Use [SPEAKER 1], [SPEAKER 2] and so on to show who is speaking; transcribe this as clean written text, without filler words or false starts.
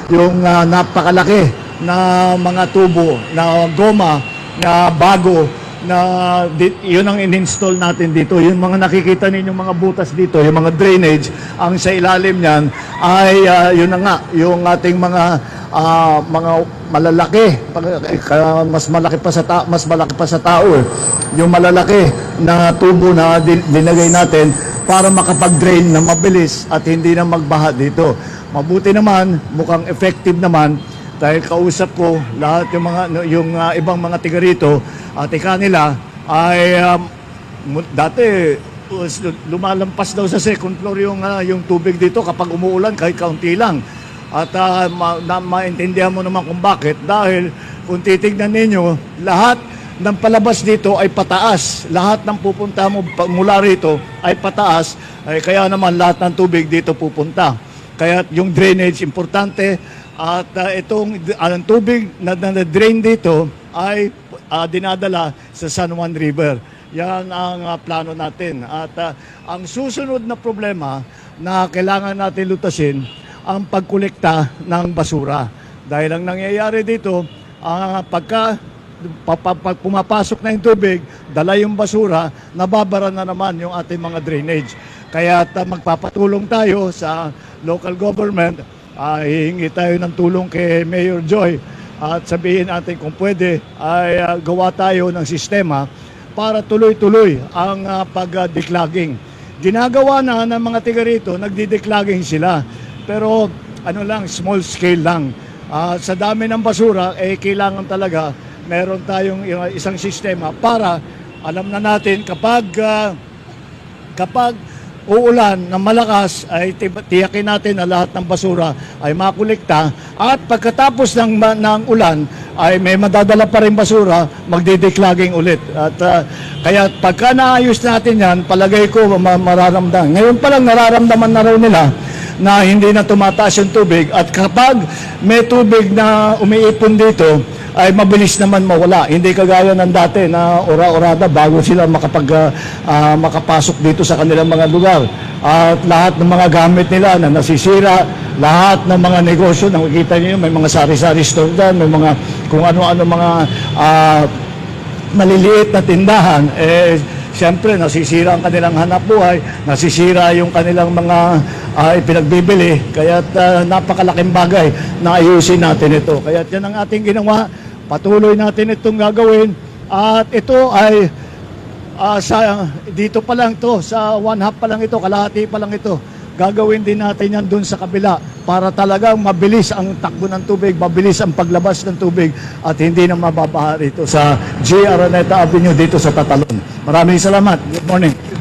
[SPEAKER 1] napakalaki na mga tubo na goma na bago na yun ang in-install natin dito. Yung mga nakikita ninyong mga butas dito, yung mga drainage, ang sa ilalim niyan ay yun na nga, yung ating mga malalaki, mas malaki pa sa tao. Yung malalaki na tubo na dinagay natin para makapag-drain na mabilis at hindi na magbaha dito. Mabuti naman, mukhang effective naman dahil kausap ko lahat yung ibang mga tiga rito at nila ay dati lumalampas daw sa second floor yung tubig dito kapag umuulan kahit kaunti lang. At maintindihan mo naman kung bakit, dahil kung titignan ninyo, lahat ng palabas dito ay pataas. Lahat ng pupunta mo mula rito ay pataas, kaya naman lahat ng tubig dito pupunta. Kaya yung drainage importante at itong tubig na drain dito ay dinadala sa San Juan River. Yan ang plano natin. At ang susunod na problema na kailangan natin lutasin ang pagkolekta ng basura. Dahil ang nangyayari dito, pagka pumapasok na yung tubig, dala yung basura, nababara na naman yung ating mga drainage. Kaya magpapatulong tayo sa local government, hihingi tayo ng tulong kay Mayor Joy at sabihin natin kung pwede ay gawa tayo ng sistema para tuloy-tuloy ang pag-declogging. Ginagawa na ng mga tiga rito, nagdi-declogging sila. Pero small scale lang. Sa dami ng basura, kailangan talaga meron tayong isang sistema para alam na natin kapag uulan ng malakas ay tiyakin natin na lahat ng basura ay makolekta at pagkatapos ng ulan ay may madadala pa rin basura, magdi-declogging ulit. At kaya pagka naayos natin yan, palagay ko mararamdaman. Ngayon pa lang nararamdaman na raw nila na hindi na tumataas yung tubig at kapag may tubig na umiipon dito ay mabilis naman mawala. Hindi kagaya ng dati na ora-orada bago sila makapasok dito sa kanilang mga lugar. At lahat ng mga gamit nila na nasisira, lahat ng mga negosyo, nakikita niyo may mga sari-sari store dyan, may mga kung ano-ano mga maliliit na tindahan, siyempre, nasisira ang kanilang hanapbuhay, nasisira yung kanilang mga ipinagbibili. Kaya napakalaking bagay na ayusin natin ito. Kaya yan ang ating ginawa. Patuloy natin itong gagawin. At ito ay dito pa lang to, sa 1/2 pa lang ito, kalahati pa lang ito. Gagawin din natin yan dun sa kabila para talagang mabilis ang takbo ng tubig, mabilis ang paglabas ng tubig at hindi na mababaha rito sa G. Araneta Avenue dito sa Tatalon. Maraming salamat. Good morning.